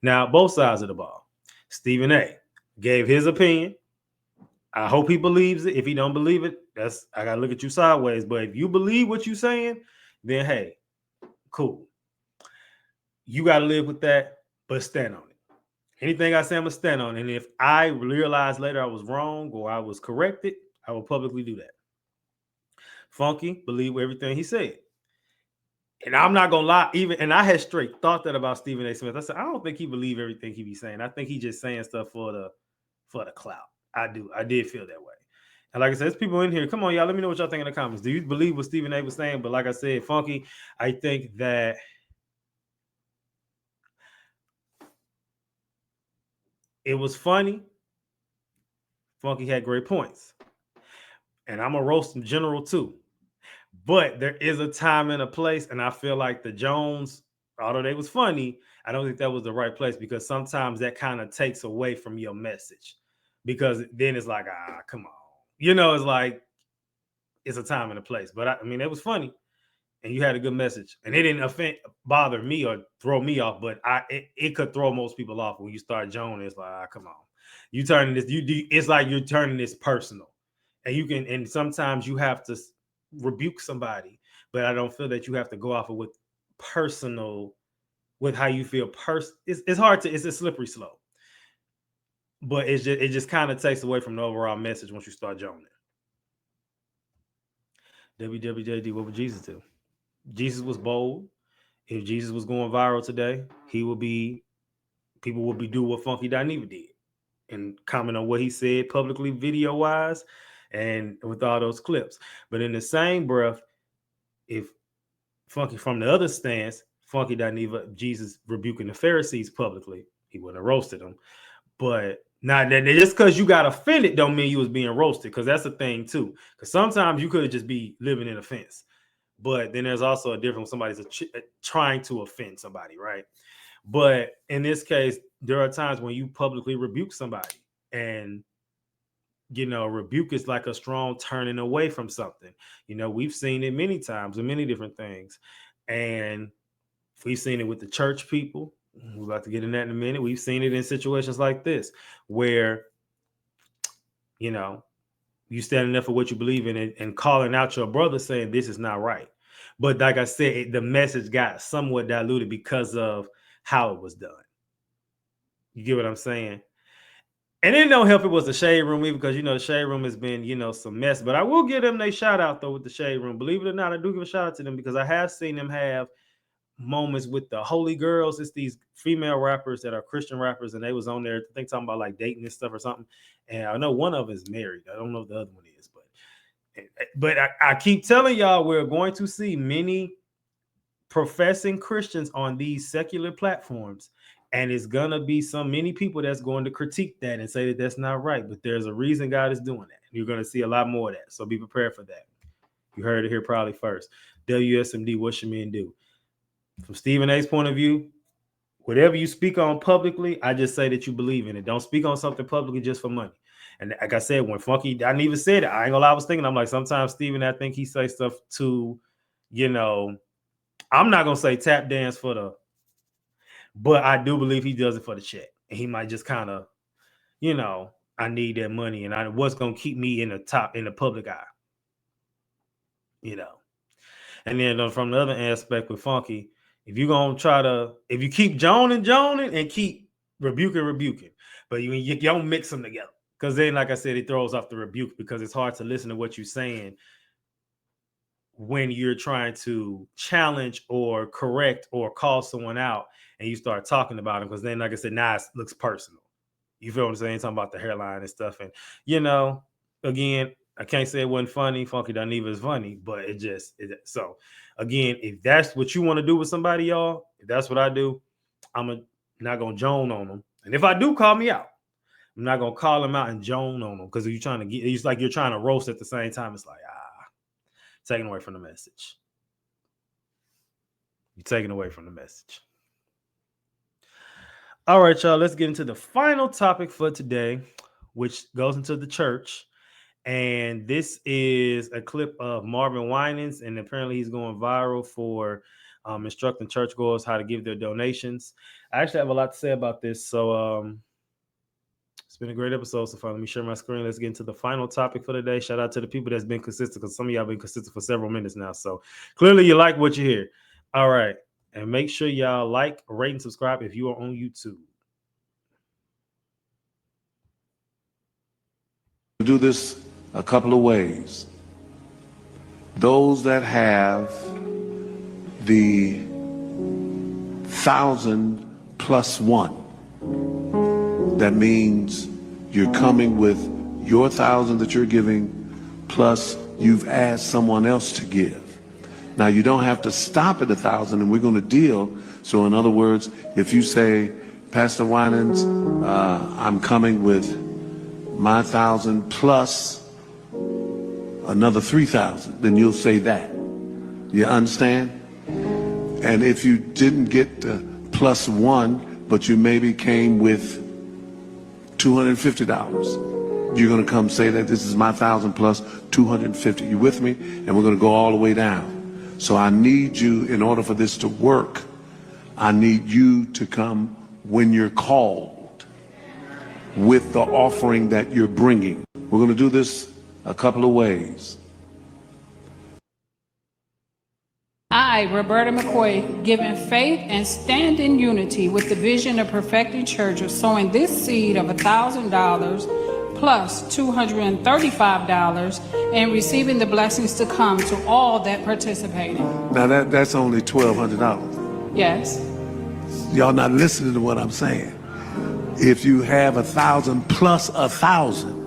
Now, both sides of the ball. Stephen A. gave his opinion. I hope he believes it. If he don't believe it, I gotta look at you sideways. But if you believe what you're saying, then hey, cool. You gotta live with that, but stand on it. Anything I say, I'm gonna stand on. And if I realize later I was wrong or I was corrected, I will publicly do that. Funky, believe everything he said. And I'm not gonna lie, and I had straight thought that about Stephen A. Smith. I said, I don't think he believe everything he be saying. I think he just saying stuff for the clout. I did feel that way. And like I said, there's people in here. Come on, y'all. Let me know what y'all think in the comments. Do you believe what Stephen A was saying? But like I said, Funky, I think that it was funny. Funky had great points. And I'm a roast in general too. But there is a time and a place. And I feel like the Jones, although they was funny, I don't think that was the right place because sometimes that kind of takes away from your message. Because then it's like, come on. It's like it's a time and a place. But I mean, it was funny. And you had a good message. And it didn't bother me or throw me off, but it could throw most people off when you start joning. It's like, come on. You turning this, it's like you're turning this personal. And sometimes you have to rebuke somebody, but I don't feel that you have to go off of with personal, with how you feel. It's hard it's a slippery slope. But it just kind of takes away from the overall message once you start joning. WWJD, what would Jesus do? Jesus was bold. If Jesus was going viral today, people would be do what Funky Dineva did and comment on what he said publicly, video wise, and with all those clips. But in the same breath, if Funky from the other stance, Funky Dineva, Jesus rebuking the Pharisees publicly, he wouldn't have roasted them. But not that just because you got offended don't mean you was being roasted, because that's a thing too. Because sometimes you could just be living in offense. But then there's also a difference when somebody's trying to offend somebody, right? But in this case, there are times when you publicly rebuke somebody, and rebuke is like a strong turning away from something. We've seen it many times in many different things, and we've seen it with the church people. We're about to get in that in a minute. We've seen it in situations like this where you standing up for what you believe in and calling out your brother saying this is not right. But like I said, the message got somewhat diluted because of how it was done. You get what I'm saying? And it don't help it was the Shade Room either, because the Shade Room has been some mess. But I will give them a shout out though with the Shade Room. Believe it or not, I do give a shout out to them because I have seen them have moments with the Holy Girls. It's these female rappers that are Christian rappers, and they was on there, I think, talking about like dating and stuff or something. And I know one of them is married. I don't know if the other one is, but I keep telling y'all, we're going to see many professing Christians on these secular platforms, and it's gonna be many people that's going to critique that and say that that's not right. But there's a reason God is doing that. You're gonna see a lot more of that, so be prepared for that. You heard it here probably first. WSMD, what should men do? From Stephen A's point of view, whatever you speak on publicly, I just say that you believe in it. Don't speak on something publicly just for money. And like I said, when Funky, I didn't even say it. I ain't gonna lie, I was thinking, I'm like, sometimes Stephen, I think he say stuff to, I'm not gonna say tap dance but I do believe he does it for the check. And he might just kind of, I need that money, and what's gonna keep me in the public eye. And then from the other aspect with Funky, if you keep joning and keep rebuking, but you don't mix them together, because then, like I said, it throws off the rebuke, because it's hard to listen to what you're saying when you're trying to challenge or correct or call someone out, and you start talking about them, because then, like I said, now it looks personal. You feel what I'm saying? Talking about the hairline and stuff, and again, I can't say it wasn't funny. Funky Dineva is funny, but so again, if that's what you want to do with somebody, y'all, if that's what I do, not gonna joan on them. And if I do, call me out. I'm not gonna call them out and joan on them, because you're trying to it's like you're trying to roast at the same time. It's like taking away from the message. You're taking away from the message. All right, y'all. Let's get into the final topic for today, which goes into the church. And this is a clip of Marvin Winans, and apparently he's going viral for instructing churchgoers how to give their donations. I actually have a lot to say about this. So it's been a great episode so far. Let me share my screen. Let's get into the final topic for today. Shout out to the people that's been consistent, because some of y'all been consistent for several minutes now. So clearly you like what you hear. All right. And make sure y'all like, rate, and subscribe if you are on YouTube. Do this a couple of ways. Those that have the 1,000 plus 1, that means you're coming with your 1,000 that you're giving, plus you've asked someone else to give. Now you don't have to stop at 1,000, and we're going to deal. So in other words, if you say, Pastor Winans, I'm coming with my 1,000 plus another 3,000, then you'll say that. You understand? And if you didn't get the plus 1, but you maybe came with $250, you're going to come say that this is my 1,000 plus 250. You with me? And we're going to go all the way down. So I need you, in order for this to work, I need you to come when you're called with the offering that you're bringing. We're going to do this a couple of ways. I, Roberta McCoy, give in faith and stand in unity with the vision of perfecting church of sowing this seed of $1,000 plus $235 and receiving the blessings to come to all that participated. Now that's only $1,200. Yes. Y'all not listening to what I'm saying. If you have 1,000 plus 1,000,